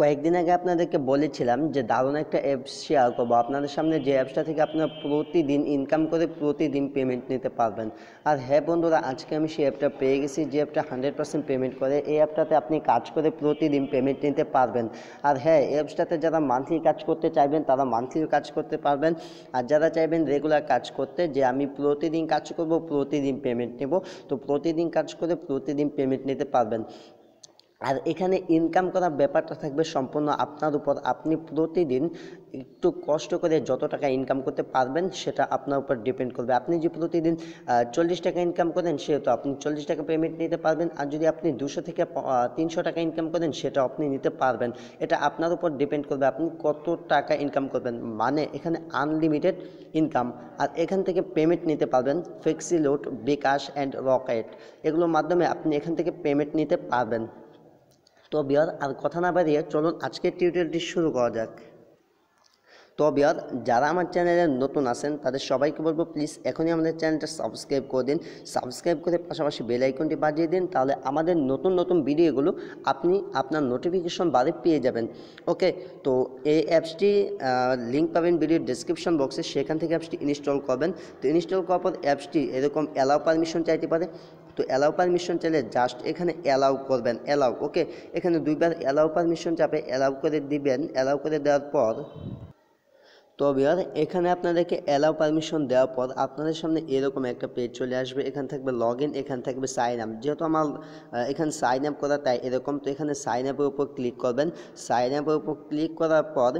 কয়েকদিন আগে আপনাদেরকে বলেছিলাম যে দারুণ একটা অ্যাপস শেয়ার করবো আপনাদের সামনে, যে অ্যাপসটা থেকে আপনারা প্রতিদিন ইনকাম করে প্রতিদিন পেমেন্ট নিতে পারবেন। আর হ্যাঁ বন্ধুরা, আজকে আমি সেই অ্যাপটা পেয়ে গেছি, যে অ্যাপটা 100% পেমেন্ট করে। এই অ্যাপটাতে আপনি কাজ করে প্রতিদিন পেমেন্ট নিতে পারবেন। আর হ্যাঁ, এই অ্যাপসটাতে যারা মান্থলি কাজ করতে চাইবেন তারা মান্থলিও কাজ করতে পারবেন, আর যারা চাইবেন রেগুলার কাজ করতে, যে আমি প্রতিদিন কাজ করব প্রতিদিন পেমেন্ট নেব, তো প্রতিদিন কাজ করে প্রতিদিন পেমেন্ট নিতে পারবেন। আর এখানে ইনকাম করার ব্যাপারটা থাকবে সম্পূর্ণ আপনার উপর। আপনি প্রতিদিন একটু কষ্ট করে যত টাকা ইনকাম করতে পারবেন সেটা আপনার উপর ডিপেন্ড করবে। আপনি যে প্রতিদিন 40 টাকা ইনকাম করেন, সেহেতু আপনি 40 টাকা পেমেন্ট নিতে পারবেন। আর যদি আপনি 200 থেকে 300 টাকা ইনকাম করেন, সেটা আপনি নিতে পারবেন। এটা আপনার উপর ডিপেন্ড করবে আপনি কত টাকা ইনকাম করবেন। মানে এখানে আনলিমিটেড ইনকাম, আর এখান থেকে পেমেন্ট নিতে পারবেন ফ্লেক্সিলোড, বিকাশ অ্যান্ড রকেট, এগুলোর মাধ্যমে আপনি এখান থেকে পেমেন্ট নিতে পারবেন। তো বিয়ার আর কথা না বাড়িয়ে চলুন আজকের টিউটোরিয়ালটি শুরু করা যাক। তো বিয়ার, যারা আমার চ্যানেলে নতুন আছেন তাদের সবাইকে বলবো প্লিজ এখনই আমাদের চ্যানেলটা সাবস্ক্রাইব করে দিন। সাবস্ক্রাইব করে পাশাপাশি বেল আইকনটি বাজিয়ে দিন, তাহলে আমাদের নতুন নতুন ভিডিওগুলো আপনি আপনার নোটিফিকেশন বারে পেয়ে যাবেন। ওকে, তো এই অ্যাপসটি লিঙ্ক পাবেন ভিডিওর ডেসক্রিপশন বক্সে, সেখান থেকে অ্যাপসটি ইনস্টল করবেন। তো ইনস্টল করার পর অ্যাপসটি এরকম অ্যালাউ পারমিশন চাইতে পারে। তো অ্যালাউ পারমিশন চাইলে জাস্ট এখানে অ্যালাউ করবেন, অ্যালাউ। ওকে, এখানে দুইবার অ্যালাউ পারমিশন চাপে অ্যালাউ করে দিবেন। অ্যালাউ করে দেওয়ার পর তো ভিউয়ার, এখানে আপনাদেরকে অ্যালাউ পারমিশন দেওয়ার পর আপনাদের সামনে এরকম একটা পেজ চলে আসবে। এখানে থাকবে লগ ইন, এখানে থাকবে সাইন আপ। যেহেতু আমার এখানে সাইন আপ করা, তাই এরকম। তো এখানে সাইন আপের উপর ক্লিক করবেন। সাইন আপের উপর ক্লিক করার পর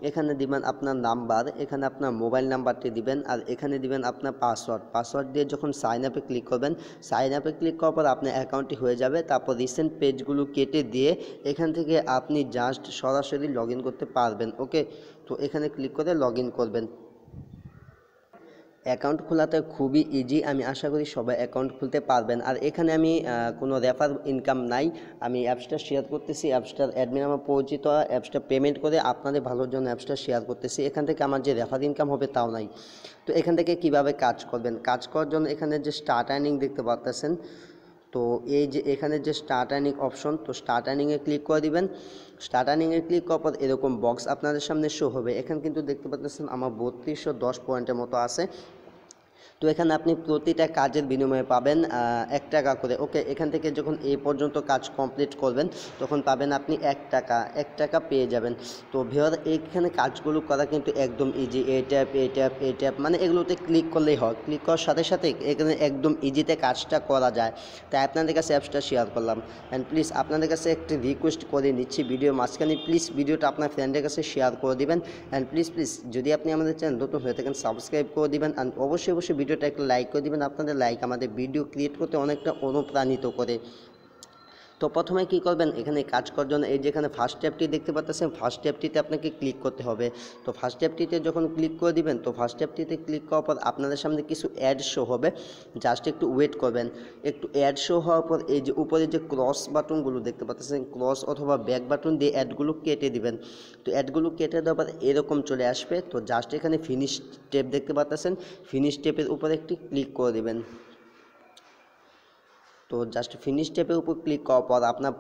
এখানে দিবেন আপনার নাম্বার, এখানে আপনার মোবাইল নাম্বারটি দিবেন, আর এখানে দিবেন আপনার পাসওয়ার্ড দিয়ে যখন সাইন আপে ক্লিক করবেন, সাইন আপে ক্লিক করার পর আপনার অ্যাকাউন্টটি হয়ে যাবে। তারপর রিসেন্ট পেজগুলো কেটে দিয়ে এখান থেকে আপনি জাস্ট সরাসরি লগ ইন করতে পারবেন। ওকে, তো এখানে ক্লিক করে লগ ইন করবেন। অ্যাকাউন্ট খোলাতে খুবই ইজি, আমি আশা করি সবাই অ্যাকাউন্ট খুলতে পারবেন। আর এখানে আমি কোনো রেফার ইনকাম নাই, আমি অ্যাপসটা শেয়ার করতেছি। অ্যাপসটার অ্যাডমিন আমার পরিচিত, অ্যাপসটা পেমেন্ট করে আপনাদের ভালোর জন্য অ্যাপসটা শেয়ার করতেছি। এখান থেকে আমার যে রেফার ইনকাম হবে তাও নাই। তো এখান থেকে কিভাবে কাজ করবেন, কাজ করার জন্য এখানে যে স্টার্ট আর্নিং দেখতে পাচ্ছেন, তো এই যে এখানে যে স্টার্ট আর্নিং অপশন, তো স্টার্ট আর্নিংয়ে ক্লিক করে দিবেন। স্টার্ট আর্নিংয়ে ক্লিক করার পর এরকম বক্স আপনাদের সামনে শো হবে। এখানে কিন্তু দেখতে পাচ্ছেন আমার 3210 পয়েন্টের মতো আছে। তো এখানে আপনি প্রতিটা কাজের বিনিময়ে পাবেন 1 টাকা করে। ওকে, এখান থেকে যখন এই পর্যন্ত কাজ কমপ্লিট করবেন তখন পাবেন আপনি 1 টাকা পেয়ে যাবেন। তো ভিউয়ার, এইখানে কাজগুলো করা কিন্তু একদম ইজি। এই ট্যাপ মানে এগুলোতে ক্লিক করলেই হয়। ক্লিক করার সাথে সাথে এখানে একদম ইজিতে কাজটা করা যায়। তাই আপনাদের কাছে অ্যাপসটা শেয়ার করলাম। অ্যান্ড প্লিজ আপনাদের কাছে একটি রিকোয়েস্ট করে নিচ্ছি, ভিডিও মাঝখানে প্লিজ ভিডিওটা আপনার ফ্রেন্ডের কাছে শেয়ার করে দিবেন। অ্যান্ড প্লিজ যদি আপনি আমাদের চ্যানেল নতুন হয়ে থাকেন সাবস্ক্রাইব করে দিবেন। অ্যান্ড অবশ্যই ভিডিওটা একটা লাইক করে দিবেন। আপনাদের লাইক আমাদের ভিডিও ক্রিয়েট করতে অনেকটা অনুপ্রাণিত করে। তো প্রথমে কি করবেন, এখানে কাজ করার জন্য এই যেখানে ফার্স্ট ট্যাবটি দেখতে পাচ্ছেন, ফার্স্ট ট্যাবটিতে আপনাকে ক্লিক করতে হবে। তো ফার্স্ট ট্যাবটিতে যখন ক্লিক করে দিবেন, তো ফার্স্ট ট্যাবটিতে ক্লিক করার পর আপনাদের সামনে কিছু অ্যাড শো হবে, জাস্ট একটু ওয়েট করবেন। একটু অ্যাড শো হওয়ার পর এই যে উপরে যে ক্রস বাটনগুলো দেখতে পাচ্ছেন, ক্রস অথবা ব্যাক বাটন দিয়ে অ্যাডগুলো কেটে দিবেন। তো অ্যাডগুলো কেটে দেওয়ার পর এরকম চলে আসবে। তো জাস্ট এখানে ফিনিশ স্টেপ দেখতে পাচ্ছেন, ফিনিশ স্টেপের উপরে একটি ক্লিক করে দিবেন। তো জাস্ট ফিনিশ ট্যাপের উপর ক্লিক করার পর আপনার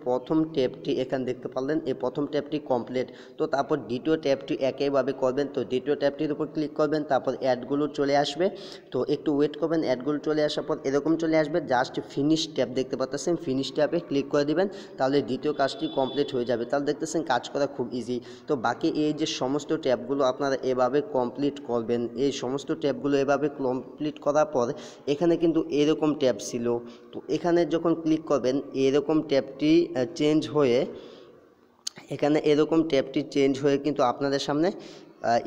প্রথম ট্যাবটি এখানে দেখতে পারলেন, এই প্রথম ট্যাবটি কমপ্লিট। তো তারপর দ্বিতীয় ট্যাবটি একইভাবে করবেন। তো দ্বিতীয় ট্যাবটির উপর ক্লিক করবেন, তারপর অ্যাডগুলো চলে আসবে। তো একটু ওয়েট করবেন, অ্যাডগুলো চলে আসার পর এরকম চলে আসবে। জাস্ট ফিনিশ ট্যাব দেখতে পাচ্ছেন, ফিনিশ ট্যাবে ক্লিক করে দিবেন, তাহলে দ্বিতীয় কাজটি কমপ্লিট হয়ে যাবে। তাহলে দেখতেছেন কাজ করা খুব ইজি। তো বাকি এই যে সমস্ত ট্যাবগুলো আপনারা এভাবে কমপ্লিট করবেন। এই সমস্ত ট্যাবগুলো এভাবে কমপ্লিট করার পর এখানে কিন্তু এরকম ট্যাব ছিল। তো এখানে যখন ক্লিক করবেন এরকম ট্যাবটি চেঞ্জ হয়ে, এখানে এরকম ট্যাবটি চেঞ্জ হয়ে কিন্তু আপনাদের সামনে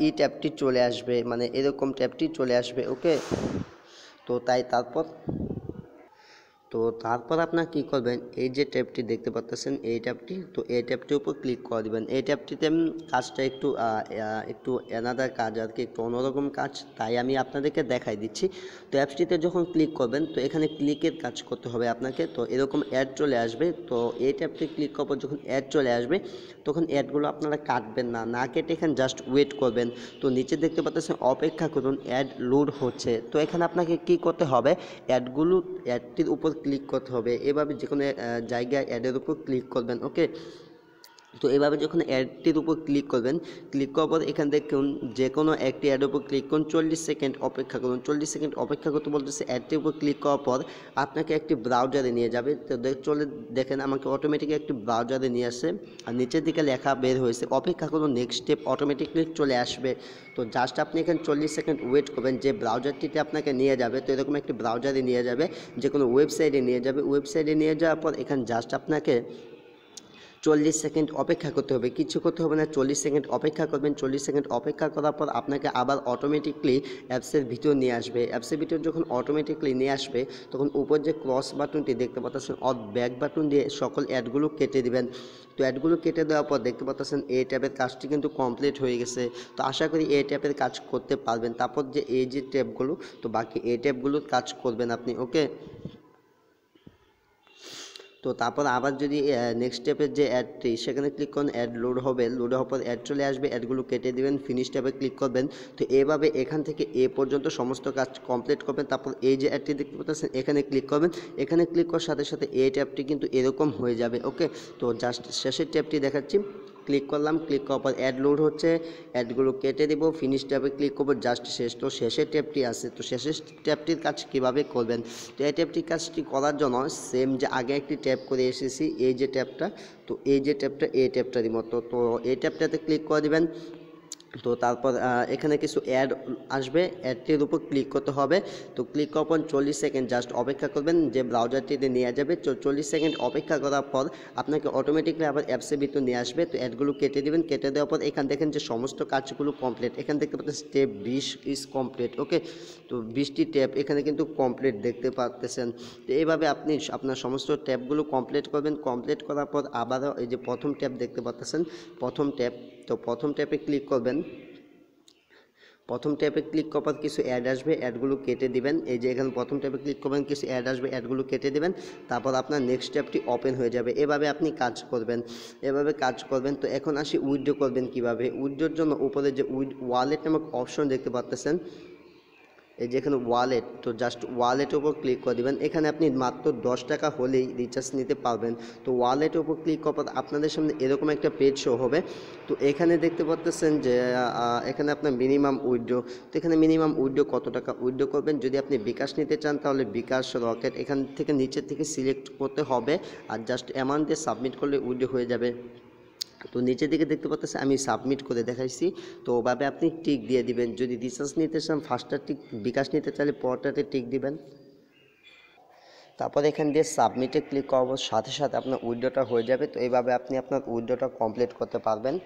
এই ট্যাবটি চলে আসবে, মানে এরকম ট্যাবটি চলে আসবে। ওকে, তো তারপর আপনার কী করবেন, এই যে ট্যাবটি দেখতে পাচ্ছেন এই ট্যাবটি, তো এই ট্যাবটির উপর ক্লিক করে দেবেন। এই ট্যাবটিতে কাজটা একটু অ্যানাদার কাজ আর কি, একটু অন্যরকম কাজ, তাই আমি আপনাদেরকে দেখাই দিচ্ছি। তো অ্যাপসটিতে যখন ক্লিক করবেন তো এখানে ক্লিকের কাজ করতে হবে আপনাকে। তো এরকম অ্যাড চলে আসবে। তো এই ট্যাবটি ক্লিক করার পর যখন অ্যাড চলে আসবে তখন অ্যাডগুলো আপনারা কাটবেন না কেটে এখানে জাস্ট ওয়েট করবেন। তো নিচে দেখতে পাচ্ছেন অপেক্ষা করুন, অ্যাড লোড হচ্ছে। তো এখানে আপনাকে কি করতে হবে, অ্যাডটির উপর ক্লিক করতে হবে। এভাবে যে কোনো জায়গায় অ্যাডের উপর ক্লিক করবেন। ওকে, তো এভাবে যখন অ্যাডটির উপর ক্লিক করবেন, ক্লিক করার পর এখান দেখুন যে কোনো একটি অ্যাডের উপর ক্লিক করুন, 40 সেকেন্ড অপেক্ষা করুন। 40 সেকেন্ড অপেক্ষা করতে বলতেছে। অ্যাডটির উপর ক্লিক করার পর আপনাকে একটি ব্রাউজারে নিয়ে যাবে। তো দেখেন আমাকে অটোমেটিক একটি ব্রাউজারে নিয়ে আসে, আর নিচের দিকে লেখা বের হয়েছে অপেক্ষা করুন নেক্সট স্টেপ, অটোমেটিকলি চলে আসবে। তো জাস্ট আপনি এখানে 40 সেকেন্ড ওয়েট করবেন, যে ব্রাউজারটিতে আপনাকে নিয়ে যাবে। তো এরকম একটি ব্রাউজারে নিয়ে যাবে, যে কোনো ওয়েবসাইটে নিয়ে যাবে। ওয়েবসাইটে নিয়ে যাওয়ার পর এখানে জাস্ট আপনাকে 40 সেকেন্ড অপেক্ষা করতে হবে, কিছু করতে হবে না। 40 সেকেন্ড অপেক্ষা করবেন। 40 সেকেন্ড অপেক্ষা করার পর আপনাকে আবার অটোমেটিকলি অ্যাপসের ভিতর নিয়ে আসবে। অ্যাপসের ভিতর যখন অটোমেটিকলি নিয়ে আসবে, তখন উপর যে ক্রস বাটনটি দেখতে পাচ্ছেন, ব্যাক বাটন দিয়ে সকল অ্যাডগুলো কেটে দিবেন। তো অ্যাডগুলো কেটে দেওয়ার পর দেখতে পাচ্ছেন এই ট্যাবের কাজটি কিন্তু কমপ্লিট হয়ে গেছে। তো আশা করি এই ট্যাবের কাজ করতে পারবেন। তারপর যে এই যে ট্যাবগুলো, তো বাকি এই ট্যাবগুলোর কাজ করবেন আপনি। ওকে, তো তারপর আবার যদি নেক্সট স্টেপের যে অ্যাডটি, সেখানে ক্লিক করুন, অ্যাড লোড হবে। লোড হওয়ার পর অ্যাড চলে আসবে, অ্যাডগুলো কেটে দেবেন, ফিনিশ ট্যাবে ক্লিক করবেন। তো এভাবে এখান থেকে এ পর্যন্ত সমস্ত কাজ কমপ্লিট করবেন। তারপর এই যে অ্যাডটি দেখতে পাচ্ছেন, এখানে ক্লিক করবেন। এখানে ক্লিক করার সাথে সাথে এই ট্যাবটি কিন্তু এরকম হয়ে যাবে। ওকে, তো জাস্ট শেষের ট্যাবটি দেখাচ্ছি। ক্লিক করলাম, ক্লিক করার পর অ্যাড লোড হচ্ছে, অ্যাডগুলো কেটে দেবো, ফিনিশ ট্যাবে ক্লিক করবো, জাস্ট শেষ। তো শেষের ট্যাবটি আছে, তো শেষের ট্যাবটির কাজ কীভাবে করবেন? তো এই ট্যাবটির কাজটি করার জন্য সেম যে আগে একটি ট্যাব করে এসেছি, এই যে ট্যাবটা, তো এই যে ট্যাবটা এই ট্যাবটারই মতো, তো এই ট্যাবটাতে ক্লিক করে দেবেন। তো তারপর এখানে কিছু অ্যাড আসবে, অ্যাডটির উপর ক্লিক করতে হবে। তো ক্লিক করার পর 40 সেকেন্ড জাস্ট অপেক্ষা করবেন, যে ব্রাউজারটিতে নিয়ে যাবে। তো 40 সেকেন্ড অপেক্ষা করার পর আপনাকে অটোমেটিকলি আবার অ্যাপসের ভিতর নিয়ে আসবে। তো অ্যাডগুলো কেটে দেবেন, কেটে দেওয়ার পর এখানে দেখেন যে সমস্ত কাজগুলো কমপ্লিট। এখানে দেখতে পাচ্ছেন স্টেপ 20 ইজ কমপ্লিট। ওকে, তো 20টি ট্যাব এখানে কিন্তু কমপ্লিট দেখতে পাচ্ছেন। তো এইভাবে আপনি আপনার সমস্ত ট্যাবগুলো কমপ্লিট করবেন। কমপ্লিট করার পর আবারও এই যে প্রথম ট্যাব দেখতে পাচ্ছেন, প্রথম ট্যাব, তো প্রথম ট্যাবে ক্লিক করবেন। প্রথম ট্যাবে ক্লিক করার পর কিছু অ্যাড আসবে, অ্যাডগুলো কেটে দিবেন। এই যে এখানে প্রথম ট্যাবে ক্লিক করবেন, কিছু অ্যাড আসবে, অ্যাডগুলো কেটে দিবেন। তারপর আপনার নেক্সট ট্যাবটি ওপেন হয়ে যাবে। এভাবে আপনি কাজ করবেন, এভাবে কাজ করবেন। তো এখন আসি উইথড্র করবেন কিভাবে। উইথড্রর জন্য উপরে যে ওয়ালেট নামক অপশন দেখতে পাচ্ছেন, এই যে এখানে ওয়ালেট, তো জাস্ট ওয়ালেটের উপর ক্লিক করে দেবেন। এখানে আপনি মাত্র 10 টাকা হলেই রিচার্জ নিতে পারবেন। তো ওয়ালেটের উপর ক্লিক করার পর আপনাদের সামনে এরকম একটা পেজ শো হবে। তো এখানে দেখতে পাচ্ছেন যে এখানে আপনার মিনিমাম উইথড্র, তো এখানে মিনিমাম উইথড্র কত টাকা উইথড্র করবেন। যদি আপনি বিকাশ নিতে চান তাহলে বিকাশ, রকেট, এখান থেকে নিচের থেকে সিলেক্ট করতে হবে, আর জাস্ট অ্যামাউন্ট দিয়ে সাবমিট করলে উইথড্র হয়ে যাবে। তো নিচের দিকে দেখতে পাচ্ছেন আমি সাবমিট করে দেখাইছি। তো ওভাবে আপনি টিক দিয়ে দিবেন। যদি রিচার্জ নিতে চান ফার্স্টটা টিক, বিকাশ নিতে চাইলে পরটাতে টিক দিবেন। তারপর এখান দিয়ে সাবমিটে ক্লিক করার সাথে সাথে আপনার উইথড্রটা হয়ে যাবে। তো এইভাবে আপনি আপনার উইথড্রটা কমপ্লিট করতে পারবেন।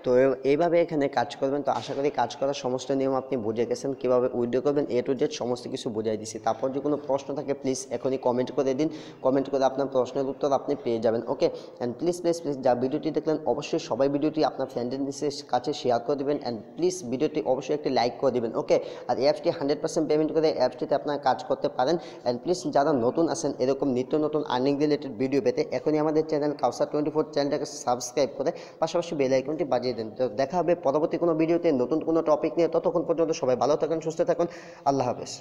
তো এইভাবে এখানে কাজ করবেন। তো আশা করি কাজ করার সমস্ত নিয়ম আপনি বুঝে গেছেন, কীভাবে উইথড্র করবেন, এ টু জেড সমস্ত কিছু বুঝাই দিছি। তারপর যদি কোনো প্রশ্ন থাকে প্লিজ এখনই কমেন্ট করে দিন, কমেন্ট করে আপনার প্রশ্নের উত্তর আপনি পেয়ে যাবেন। ওকে, অ্যান্ড প্লিজ প্লিজ প্লিজ যা ভিডিওটি দেখলেন অবশ্যই সবাই ভিডিওটি আপনার ফ্রেন্ডের কাছে শেয়ার করে দেবেন, অ্যান্ড প্লিজ ভিডিওটি অবশ্যই একটি লাইক করে দেবেন। ওকে, আর অ্যাপসটি 100% পেমেন্ট করে অ্যাপসটিতে আপনার কাজ করতে পারেন। অ্যান্ড প্লিজ যারা নতুন আছেন এরকম নিত্য নতুন আর্নিং রিলেটেড ভিডিও পেতে এখনই আমাদের চ্যানেল কাউসার 24 চ্যানেলটাকে সাবস্ক্রাইব করে পাশাপাশি বেল আইকনটি বাজিয়ে দেন। তো দেখা হবে পরবর্তী কোনো ভিডিওতে নতুন কোনো টপিক নিয়ে। ততক্ষণ পর্যন্ত সবাই ভালো থাকুন, সুস্থ থাকুন। আল্লাহ হাফেজ।